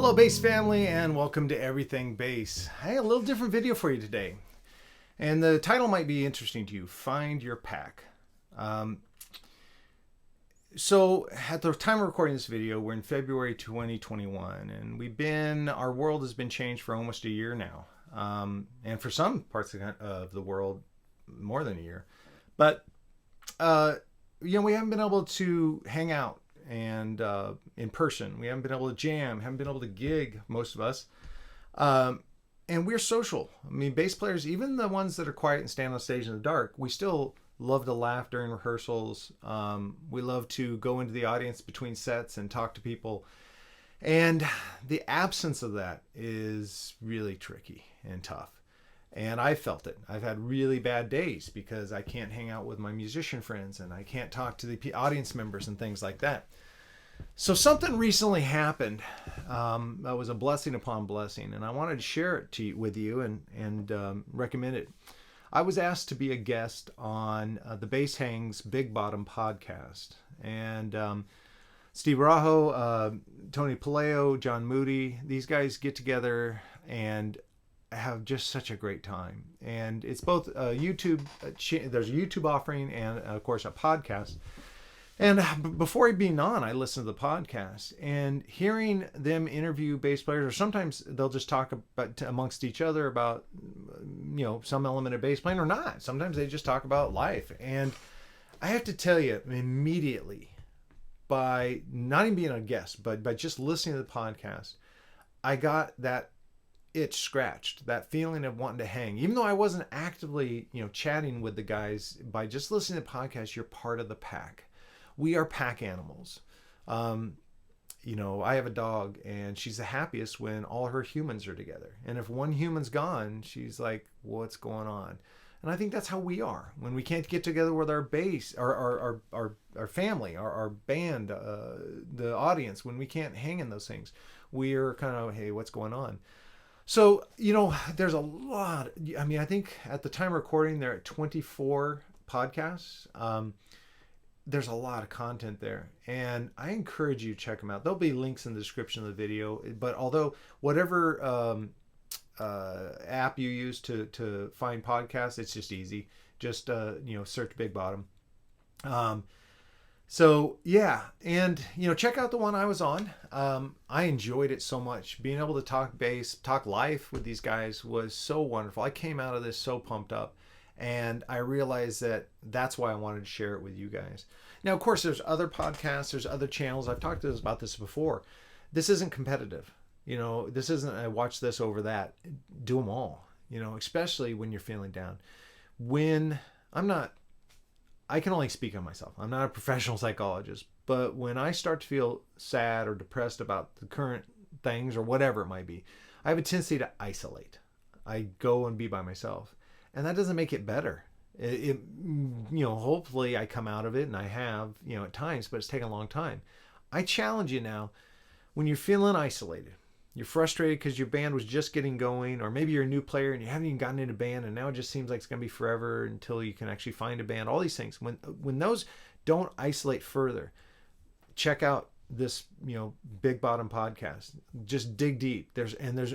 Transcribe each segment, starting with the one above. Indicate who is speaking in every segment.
Speaker 1: Hello bass family, and welcome to Everything Bass. Hey, a little different video for you today. And the title might be interesting to you, Find Your Pack. So at the time of recording this video, we're in February 2021, and our world has been changed for almost a year now. And for some parts of the world, more than a year. But, we haven't been able to hang out and in person. We haven't been able to jam, haven't been able to gig, most of us. And we're social. I mean, bass players, even the ones that are quiet and stand on stage in the dark, we still love to laugh during rehearsals. We love to go into the audience between sets and talk to people. And the absence of that is really tricky and tough. And I felt it. I've had really bad days because I can't hang out with my musician friends and I can't talk to the audience members and things like that. So something recently happened that was a blessing upon blessing, and I wanted to share it with you and recommend it. I was asked to be a guest on the Bass Hangs Big Bottom podcast. And Steve Rajo, Tony Paleo, John Moody, these guys get together and have just such a great time. And it's both YouTube, there's a YouTube offering and of course a podcast. And before being on, I listened to the podcast, and hearing them interview bass players, or sometimes they'll just talk about amongst each other about, some element of bass playing or not. Sometimes they just talk about life. And I have to tell you immediately, by not even being a guest, but by just listening to the podcast, I got that itch scratched, that feeling of wanting to hang. Even though I wasn't actively, chatting with the guys, by just listening to the podcast, you're part of the pack. We are pack animals. I have a dog, and she's the happiest when all her humans are together. And if one human's gone, she's like, what's going on? And I think that's how we are. When we can't get together with our bass, our family, our band, the audience, when we can't hang in those things, we're kind of, hey, what's going on? So, there's a lot. I mean, I think at the time of recording, they're at 24 podcasts. There's a lot of content there, and I encourage you to check them out. There'll be links in the description of the video, but although whatever app you use to find podcasts, it's just easy. Just search Big Bottom. So yeah, and check out the one I was on. I enjoyed it so much. Being able to talk bass, talk life with these guys was so wonderful. I came out of this so pumped up. And I realized that's why I wanted to share it with you guys. Now, of course, there's other podcasts, there's other channels. I've talked about this before. This isn't competitive. This isn't I watch this over that. Do them all, especially when you're feeling down. I can only speak on myself. I'm not a professional psychologist. But when I start to feel sad or depressed about the current things or whatever it might be, I have a tendency to isolate. I go and be by myself. And that doesn't make it better. Hopefully I come out of it, and I have, at times, but it's taken a long time. I challenge you now, when you're feeling isolated, you're frustrated because your band was just getting going, or maybe you're a new player and you haven't even gotten into band, and now it just seems like it's going to be forever until you can actually find a band, all these things. When those don't isolate further, check out this Big Bottom podcast. Just dig deep.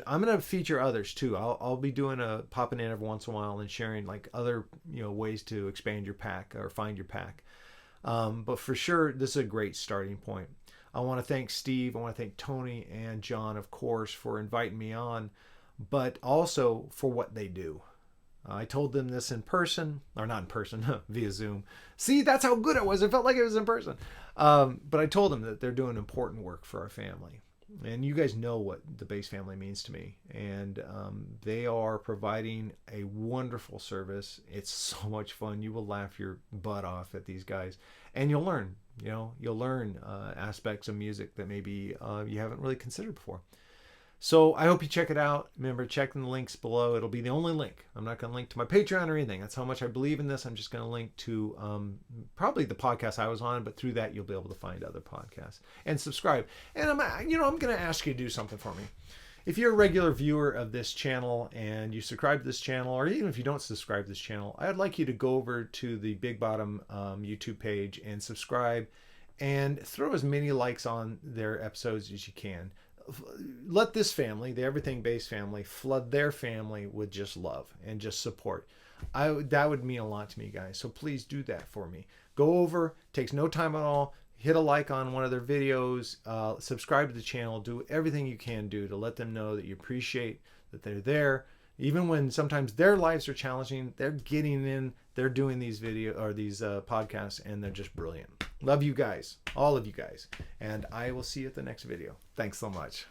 Speaker 1: I'm going to feature others too. I'll be popping in every once in a while and sharing like other ways to expand your pack or find your pack. But for sure, this is a great starting point. I want to thank Steve, I want to thank Tony and John, of course, for inviting me on, but also for what they do. I told them this in person, or not in person, via Zoom. See, that's how good it was. It felt like it was in person. But I told them that they're doing important work for our family. And you guys know what the bass family means to me. And they are providing a wonderful service. It's so much fun. You will laugh your butt off at these guys. And you'll learn, you'll learn aspects of music that maybe you haven't really considered before. So I hope you check it out. Remember, check the links below. It'll be the only link. I'm not going to link to my Patreon or anything. That's how much I believe in this. I'm just going to link to probably the podcast I was on, but through that you'll be able to find other podcasts and subscribe. And I'm going to ask you to do something for me. If you're a regular viewer of this channel and you subscribe to this channel, or even if you don't subscribe to this channel, I'd like you to go over to the Big Bottom YouTube page and subscribe and throw as many likes on their episodes as you can. let this family, the Everything Bass family, flood their family with just love and just support. That would mean a lot to me, guys. So please do that for me. Go over, takes no time at all. Hit a like on one of their videos, subscribe to the channel, do everything you can do to let them know that you appreciate that they're there. Even when sometimes their lives are challenging, they're getting in, they're doing these podcasts, and they're just brilliant. Love you guys, all of you guys. And I will see you at the next video. Thanks so much.